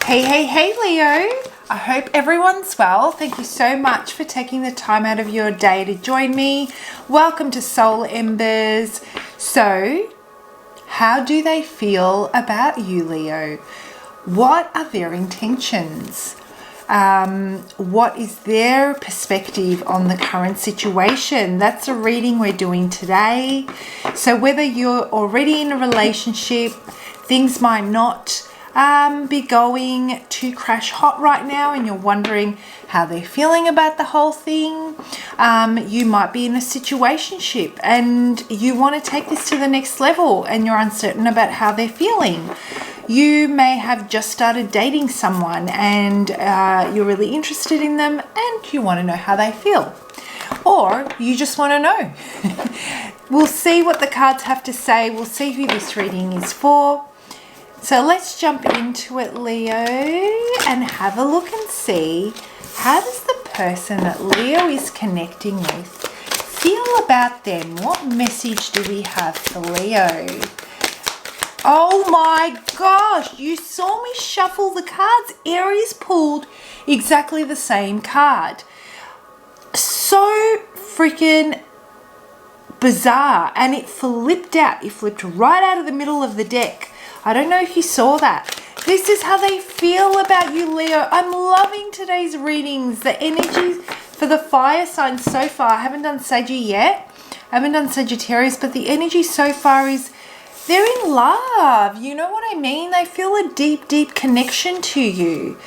Hey Leo, I hope everyone's well. Thank you so much for taking the time out of your day to join me. Welcome to Soul Embers. So, how do they feel about you, Leo? What are their intentions? What is their perspective on the current situation? That's a reading we're doing today. So whether you're already in a relationship, things might not be going to crash hot right now and you're wondering how they're feeling about the whole thing. You might be in a situationship and you want to take this to the next level and you're uncertain about how they're feeling. You may have just started dating someone and you're really interested in them and you want to know how they feel. Or you just want to know. We'll see what the cards have to say. We'll see who this reading is for. So let's jump into it, Leo, and have a look and see how does the person that Leo is connecting with feel about them? What message do we have for Leo? Oh my gosh, you saw me shuffle the cards. Aries pulled exactly the same card. So freaking bizarre. And it flipped out. It flipped right out of the middle of the deck. I don't know if you saw that. This is how they feel about you, Leo. I'm loving today's readings. The energies for the fire signs so far. I haven't done Saggy yet. I haven't done Sagittarius, but the energy so far is they're in love. You know what I mean? They feel a deep, deep connection to you.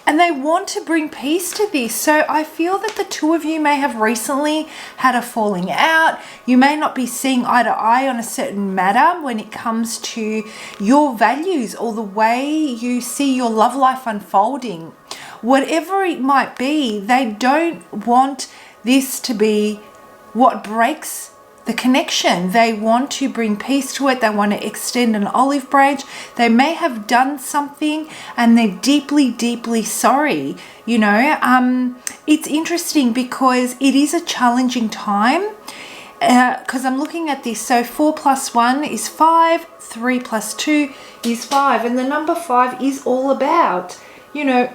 And they want to bring peace to this. So I feel that the two of you may have recently had a falling out. You may not be seeing eye to eye on a certain matter when it comes to your values or the way you see your love life unfolding. Whatever it might be, they don't want this to be what breaks the connection. They want to bring peace to it. They want to extend an olive branch. They may have done something and they're deeply, deeply sorry. You know, it's interesting because it is a challenging time because I'm looking at this. So 4 plus 1 is 5, 3 plus 2 is 5. And the number 5 is all about, you know,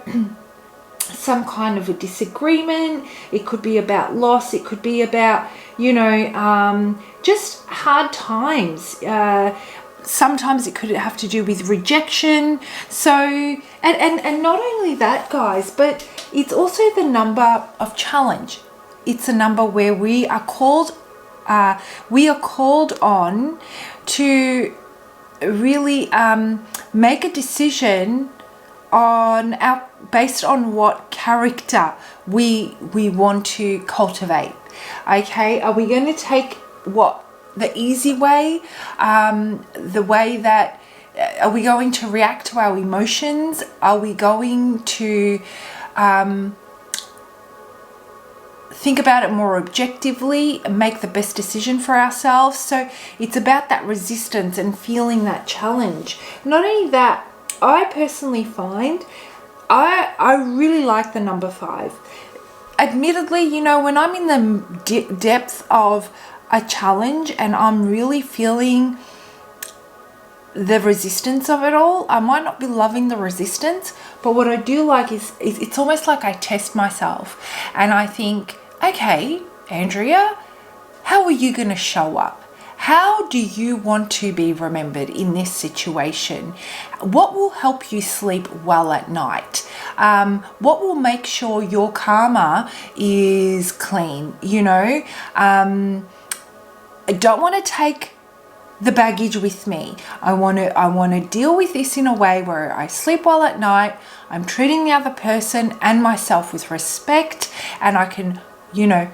some kind of a disagreement. It could be about loss. It could be about, you know, just hard times. Sometimes it could have to do with rejection. So, and not only that, guys, but it's also the number of challenge. It's a number where we are called on to really make a decision based on what character we want to cultivate. Okay, are we going to take the easy way, the way that are we going to react to our emotions? Are we going to think about it more objectively and make the best decision for ourselves? So it's about that resistance and feeling that challenge. Not only that, I personally find I really like the number 5. Admittedly, you know, when I'm in the depth of a challenge and I'm really feeling the resistance of it all, I might not be loving the resistance, but what I do like is it's almost like I test myself and I think, okay, Andrea, how are you going to show up? How do you want to be remembered in this situation? What will help you sleep well at night? What will make sure your karma is clean? You know, I don't want to take the baggage with me. I want to deal with this in a way where I sleep well at night. I'm treating the other person and myself with respect, and I can, you know,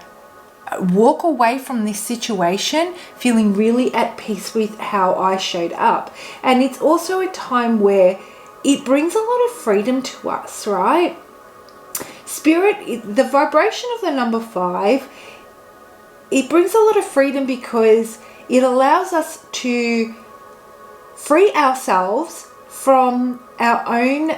walk away from this situation feeling really at peace with how I showed up. And it's also a time where it brings a lot of freedom to us, right? Spirit, the vibration of the number 5, it brings a lot of freedom because it allows us to free ourselves from our own,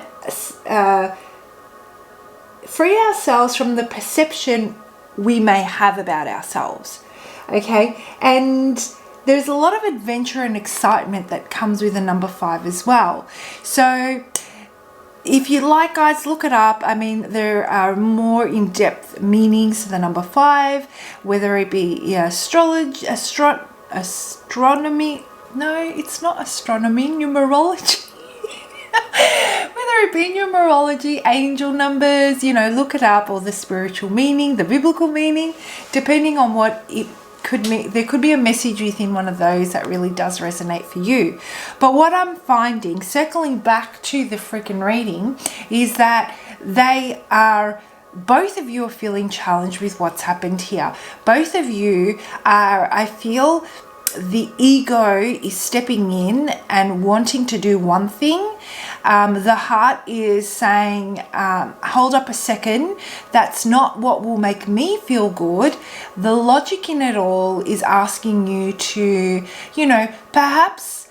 free ourselves from the perception we may have about ourselves. Okay, and there's a lot of adventure and excitement that comes with a number 5 as well. So if you like, guys, look it up. I mean, there are more in-depth meanings to the number 5, whether it be astrology, astronomy. No, it's not astronomy, numerology. Whether it be numerology, angel numbers, look it up, or the spiritual meaning, the biblical meaning, depending on what it could mean. There could be a message within one of those that really does resonate for you. But what I'm finding, circling back to the freaking reading, is that both of you are feeling challenged with what's happened here. Both of you are, I feel, the ego is stepping in and wanting to do one thing. The heart is saying, hold up a second, that's not what will make me feel good. The logic in it all is asking you to, perhaps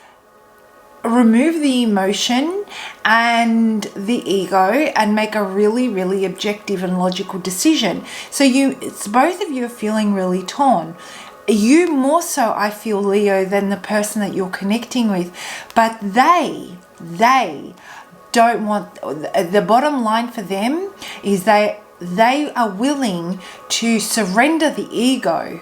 remove the emotion and the ego and make a really, really objective and logical decision. So it's both of you are feeling really torn. You more so, I feel, Leo, than the person that you're connecting with, but they don't want, the bottom line for them is they are willing to surrender the ego.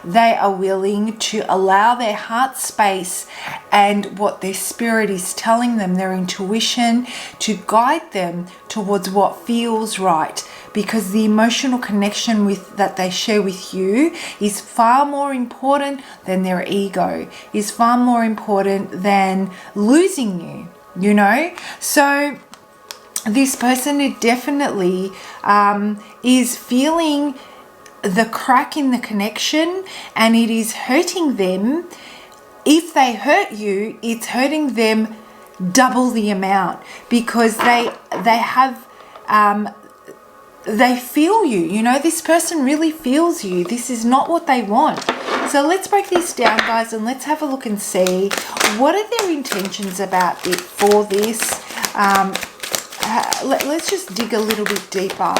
They are willing to allow their heart space and what their spirit is telling them, their intuition, to guide them towards what feels right. Because the emotional connection that they share with you is far more important than their ego, is far more important than losing you, So this person definitely is feeling the crack in the connection, and it is hurting them. If they hurt you, it's hurting them double the amount, because they have they feel you, this person really feels you. This is not what they want. So let's break this down, guys, and let's have a look and see what are their intentions about it for this. Let's just dig a little bit deeper.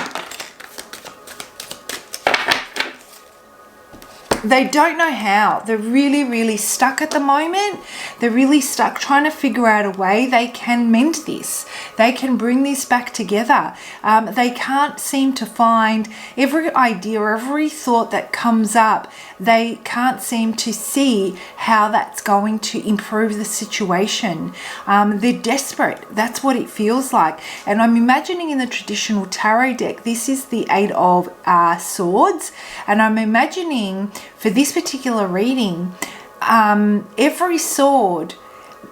They don't know how. They're really, really stuck at the moment. They're really stuck trying to figure out a way they can mend this. They can bring this back together. They can't seem to find every idea, every thought that comes up. They can't seem to see how that's going to improve the situation. They're desperate. That's what it feels like. And I'm imagining in the traditional tarot deck, this is the 8 of Swords. And I'm imagining for this particular reading, every sword,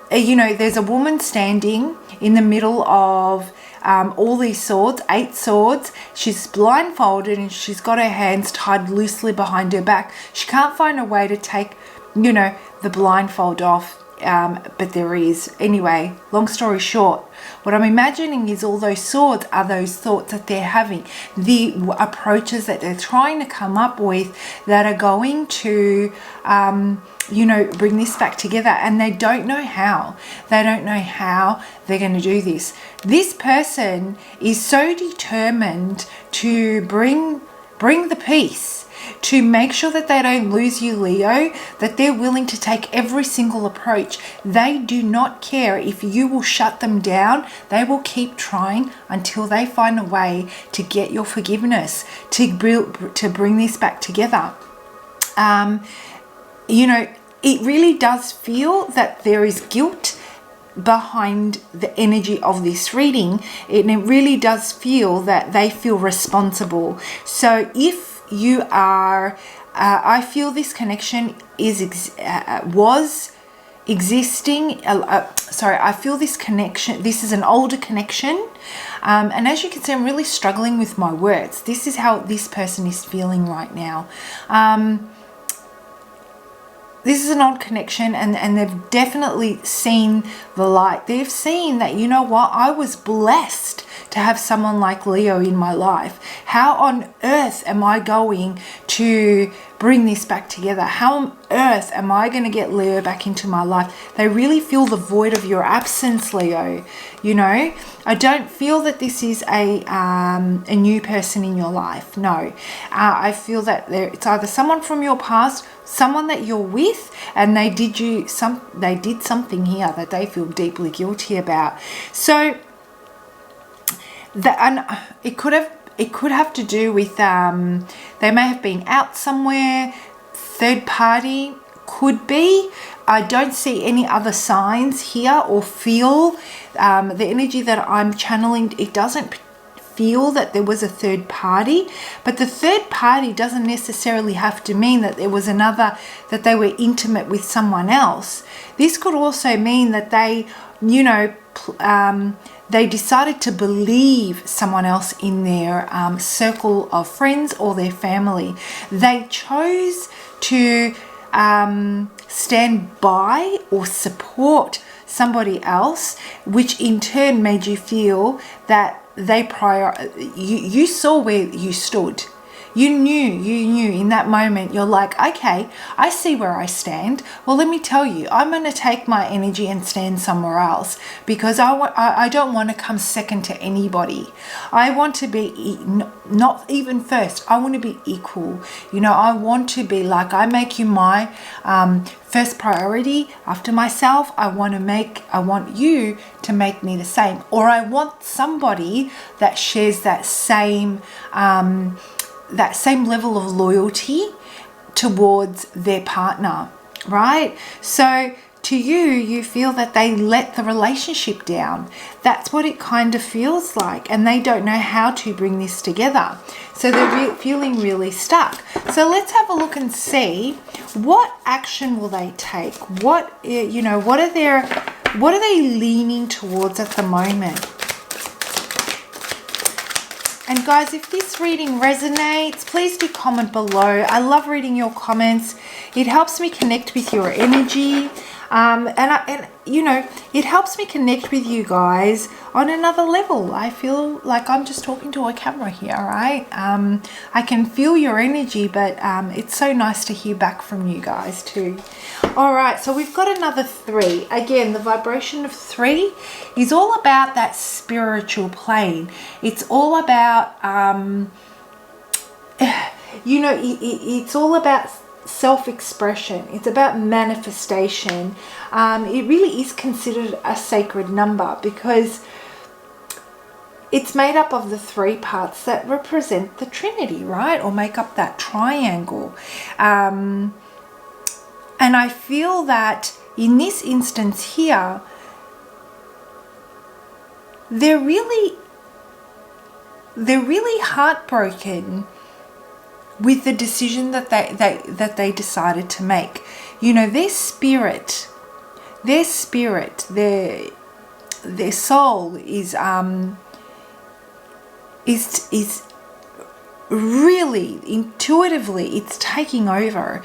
there's a woman standing in the middle of all these swords, 8 swords. She's blindfolded and she's got her hands tied loosely behind her back. She can't find a way to take, the blindfold off. But there is. Anyway, long story short, what I'm imagining is all those swords are those thoughts that they're having, the approaches that they're trying to come up with that are going to, bring this back together, and they don't know how. They don't know how they're going to do this. This person is so determined to bring the peace, to make sure that they don't lose you, Leo, that they're willing to take every single approach. They do not care if you will shut them down. They will keep trying until they find a way to get your forgiveness, to bring this back together. It really does feel that there is guilt behind the energy of this reading, and it really does feel that they feel responsible. So if you are, I feel this connection was existing. I feel this connection, this is an older connection. And as you can see, I'm really struggling with my words. This is how this person is feeling right now. This is an old connection, and they've definitely seen the light. They've seen that, I was blessed to have someone like Leo in my life. How on earth am I going to bring this back together? How on earth am I going to get Leo back into my life? They really feel the void of your absence, Leo. I don't feel that this is a new person in your life. No, I feel that it's either someone from your past, someone that you're with, and they did something here that they feel deeply guilty about. So and it could have to do with they may have been out somewhere. Third party could be. I don't see any other signs here or feel the energy that I'm channeling. It doesn't feel that there was a third party, but the third party doesn't necessarily have to mean that there was another, that they were intimate with someone else. This could also mean that they, you know, they decided to believe someone else in their circle of friends or their family. They chose to stand by or support somebody else, which in turn made you feel that you saw where you stood. You knew in that moment. You're like, okay, I see where I stand. Well, let me tell you, I'm going to take my energy and stand somewhere else, because I don't want to come second to anybody. I want to be not even first. I want to be equal. You know, I want to be like, I make you my first priority after myself. I want you to make me the same, or I want somebody that shares that same level of loyalty towards their partner, right? So to you feel that they let the relationship down. That's what it kind of feels like, and they don't know how to bring this together. So they're feeling really stuck. So let's have a look and see, what action will they take? What are they leaning towards at the moment? And guys, if this reading resonates, please do comment below. I love reading your comments. It helps me connect with your energy. And you know, it helps me connect with you guys on another level. I feel like I'm just talking to a camera here, right? I can feel your energy, but it's so nice to hear back from you guys too. All right, so we've got another 3. Again, the vibration of 3 is all about that spiritual plane. It's all about, you know, it's all about self-expression. It's about manifestation. It really is considered a sacred number because it's made up of the 3 parts that represent the Trinity, right? Or make up that triangle. And I feel that in this instance here, they're really heartbroken with the decision that they decided to make. You know, their spirit, their soul is really intuitively, it's taking over.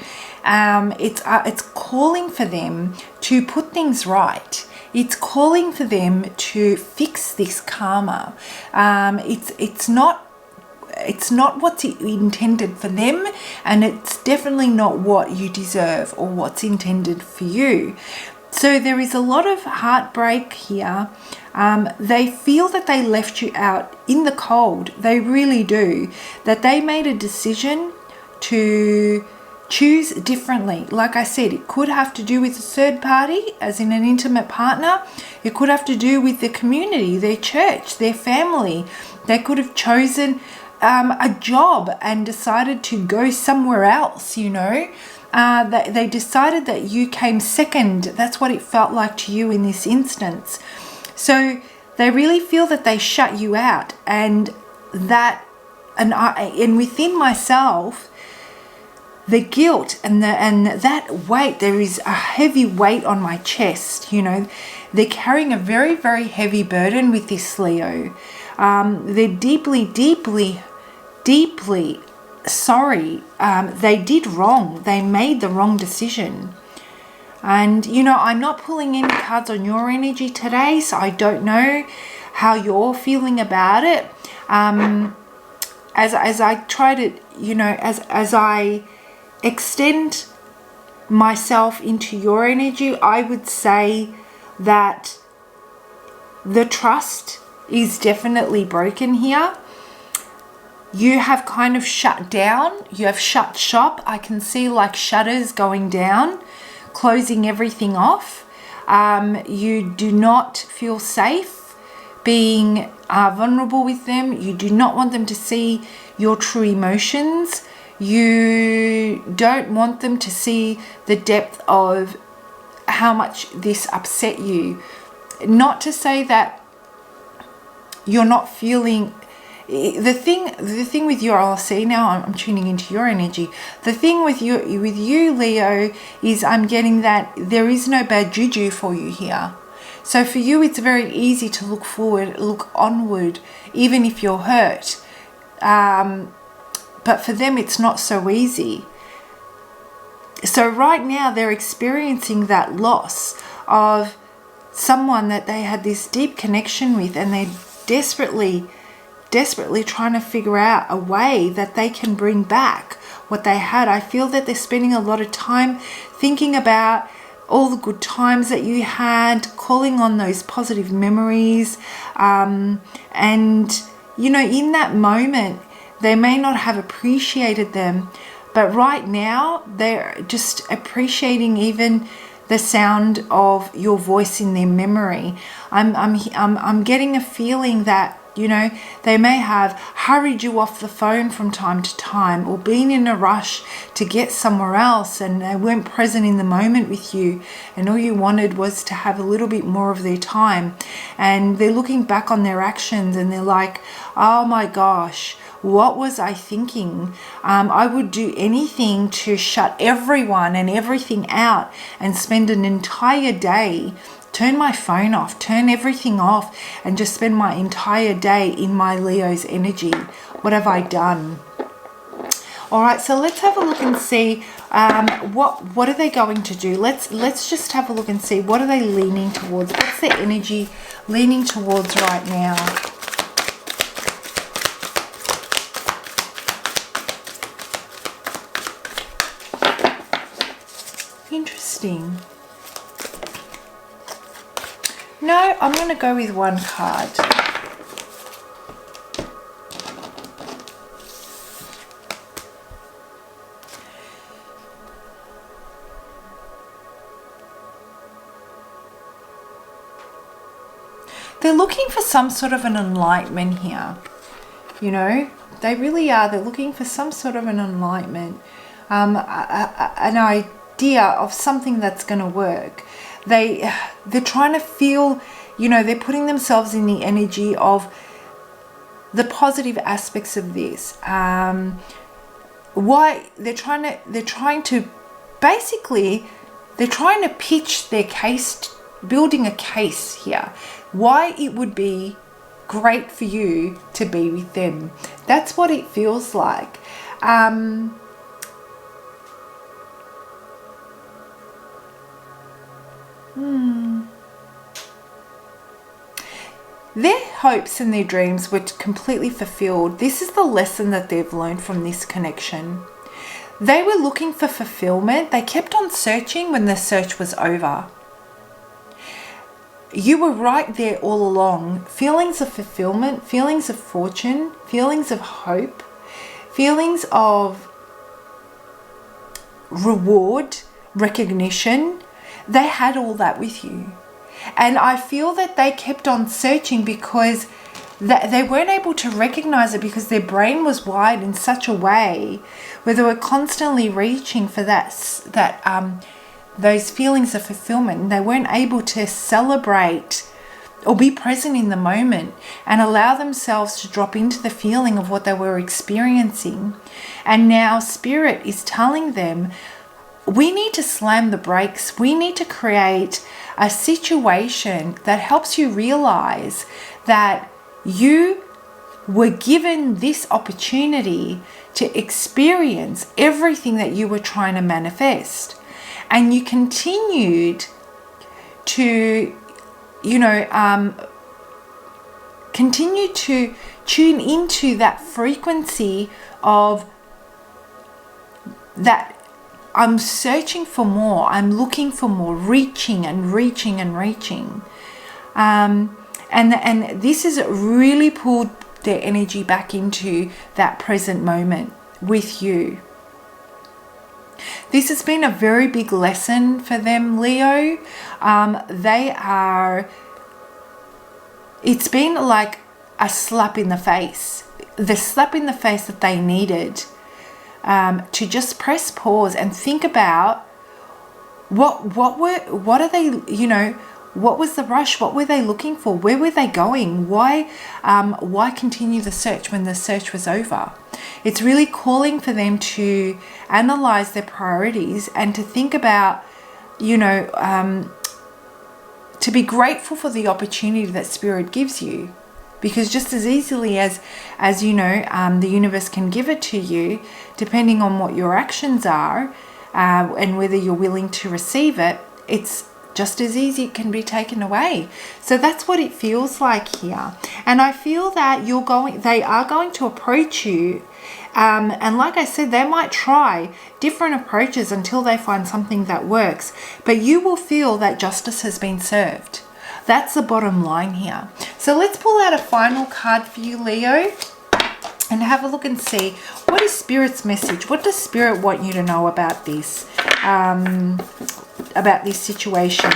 It's calling for them to put things right. It's calling for them to fix this karma. It's not what's intended for them, and it's definitely not what you deserve or what's intended for you. So there is a lot of heartbreak here. They feel that they left you out in the cold. They really do. That they made a decision to choose differently. Like I said, it could have to do with a third party, as in an intimate partner. It could have to do with the community, their church, their family. They could have chosen a job and decided to go somewhere else, you know. They decided that you came second. That's what it felt like to you in this instance. So they really feel that they shut you out, and within myself, the guilt and that weight, there is a heavy weight on my chest. You know, they're carrying a very, very heavy burden with this Leo. They're deeply sorry. They did wrong. They made the wrong decision. And, you know, I'm not pulling any cards on your energy today, so I don't know how you're feeling about it. As I try to, you know, as I extend myself into your energy, I would say that the trust is definitely broken here. You have kind of shut down. You have shut shop. I can see like shutters going down, closing everything off. You do not feel safe being are vulnerable with them. You do not want them to see your true emotions. You don't want them to see the depth of how much this upset you. Not to say that you're not feeling the thing with your, I'll see now, I'm tuning into your energy. The thing with you Leo, is I'm getting that there is no bad juju for you here. So for you, it's very easy to look forward, look onward, even if you're hurt. But for them, it's not so easy. So right now, they're experiencing that loss of someone that they had this deep connection with, and they're desperately trying to figure out a way that they can bring back what they had. I feel that they're spending a lot of time thinking about all the good times that you had, calling on those positive memories. And, you know, in that moment, they may not have appreciated them, but right now they're just appreciating even the sound of your voice in their memory. I'm getting a feeling that, you know, they may have hurried you off the phone from time to time, or been in a rush to get somewhere else, and they weren't present in the moment with you, and all you wanted was to have a little bit more of their time. And they're looking back on their actions and they're like, oh my gosh, what was I thinking? I would do anything to shut everyone and everything out and spend an entire day, turn my phone off, turn everything off, and just spend my entire day in my Leo's energy. What have I done? All right, so let's have a look and see what are they going to do. Let's just have a look and see, what are they leaning towards? What's their energy leaning towards right now? Interesting. No, I'm going to go with one card. They're looking for some sort of an enlightenment here. You know, they really are. They're looking for some sort of an enlightenment, an idea of something that's going to work. They're trying to feel, you know, they're putting themselves in the energy of the positive aspects of this. Why they're trying to pitch their case, building a case here. Why it would be great for you to be with them. That's what it feels like. Their hopes and their dreams were completely fulfilled. This is the lesson that they've learned from this connection. They were looking for fulfillment. They kept on searching when the search was over. You were right there all along. Feelings of fulfillment, feelings of fortune, feelings of hope, feelings of reward, recognition. They had all that with you. And I feel that they kept on searching because they weren't able to recognize it, because their brain was wired in such a way where they were constantly reaching for those feelings of fulfillment. And they weren't able to celebrate or be present in the moment and allow themselves to drop into the feeling of what they were experiencing. And now Spirit is telling them, we need to slam the brakes. We need to create a situation that helps you realize that you were given this opportunity to experience everything that you were trying to manifest. And you continued to, continue to tune into that frequency of that. I'm searching for more. I'm looking for more, reaching and reaching and reaching. And this has really pulled their energy back into that present moment with you. This has been a very big lesson for them, Leo. It's been like a slap in the face, the slap in the face that they needed, to just press pause and think about what are they, you know, what was the rush? What were they looking for? Where were they going? Why continue the search when the search was over? It's really calling for them to analyze their priorities and to think about, you know, to be grateful for the opportunity that Spirit gives you. Because just as easily as you know, the universe can give it to you, depending on what your actions are, and whether you're willing to receive it, it's just as easy it can be taken away. So that's what it feels like here. And I feel that they are going to approach you. And like I said, they might try different approaches until they find something that works. But you will feel that justice has been served. That's the bottom line here. So let's pull out a final card for you, Leo, and have a look and see, what is Spirit's message? What does Spirit want you to know about this situation?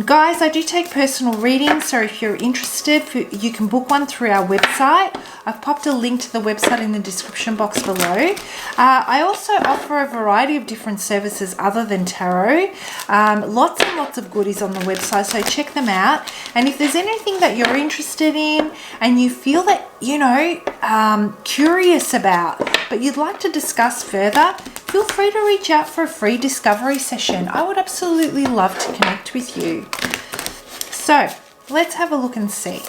Guys, I do take personal readings, so if you're interested, you can book one through our website. I've popped a link to the website in the description box below. I also offer a variety of different services other than tarot. Lots and lots of goodies on the website, so check them out. And if there's anything that you're interested in and you feel that, you know, curious about, but you'd like to discuss further, feel free to reach out for a free discovery session. I would absolutely love to connect with you. So let's have a look and see.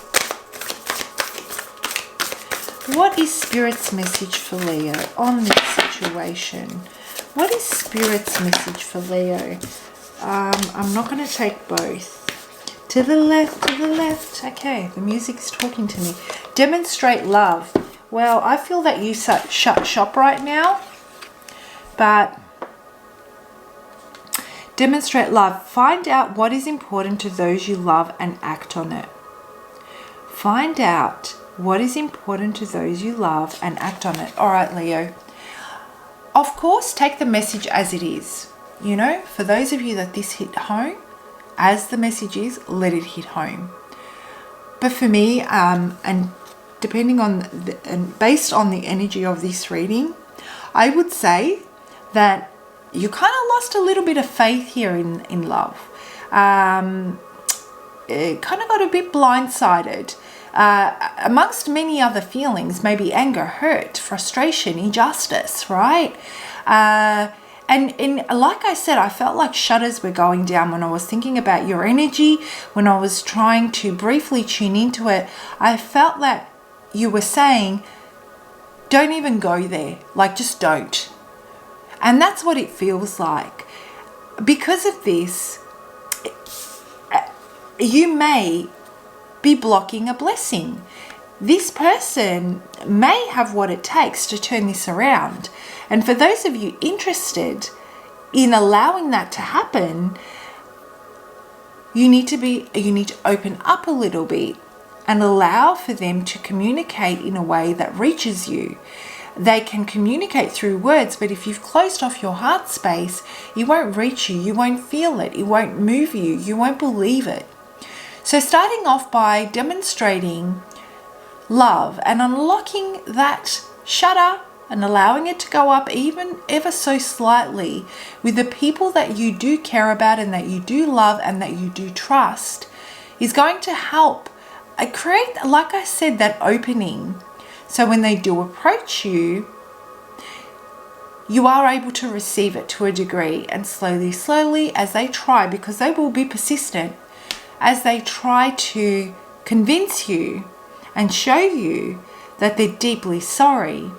What is Spirit's message for Leo on this situation? What is Spirit's message for Leo? I'm not going to take both. To the left, to the left. Okay, the music's talking to me. Demonstrate love. Well, I feel that you shut shop right now. But demonstrate love. Find out what is important to those you love and act on it. Find out what is important to those you love and act on it. All right, Leo. Of course, take the message as it is. You know, for those of you that this hit home, as the message is, let it hit home. But for me, and depending on and based on the energy of this reading, I would say that you kind of lost a little bit of faith here in love. It kind of got a bit blindsided. Amongst many other feelings, maybe anger, hurt, frustration, injustice, right? And like I said, I felt like shutters were going down when I was thinking about your energy, when I was trying to briefly tune into it. I felt that you were saying, don't even go there, like just don't. And that's what it feels like. Because of this, you may be blocking a blessing. This person may have what it takes to turn this around. And for those of you interested in allowing that to happen, you need to open up a little bit and allow for them to communicate in a way that reaches you. They can communicate through words, but if you've closed off your heart space, it won't reach you, you won't feel it, it won't move you, you won't believe it. So starting off by demonstrating love and unlocking that shutter and allowing it to go up even ever so slightly with the people that you do care about and that you do love and that you do trust is going to help create, like I said, that opening. So when they do approach you, you are able to receive it to a degree, and slowly as they try, because they will be persistent, as they try to convince you and show you that they're deeply sorry,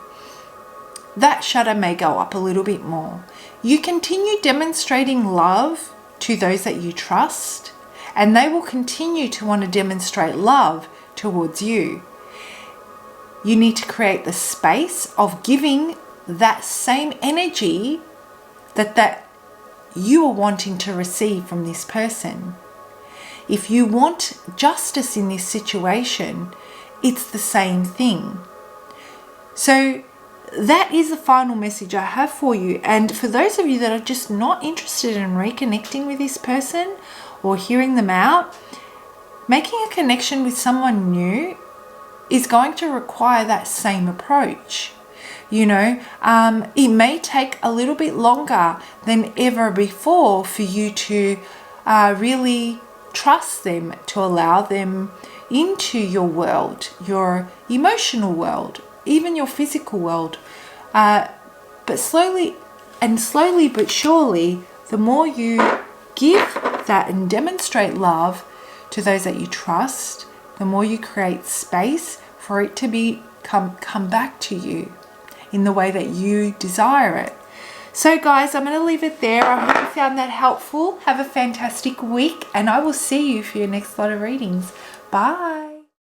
that shutter may go up a little bit more. You continue demonstrating love to those that you trust, and they will continue to want to demonstrate love towards you. You need to create the space of giving that same energy that you are wanting to receive from this person. If you want justice in this situation, it's the same thing. So that is the final message I have for you. And for those of you that are just not interested in reconnecting with this person or hearing them out, making a connection with someone new is going to require that same approach. You know, it may take a little bit longer than ever before for you to really trust them, to allow them into your world, your emotional world, even your physical world. But slowly but surely, the more you give that and demonstrate love to those that you trust, the more you create space for it to come back to you in the way that you desire it. So guys, I'm going to leave it there. I hope you found that helpful. Have a fantastic week, and I will see you for your next lot of readings. Bye.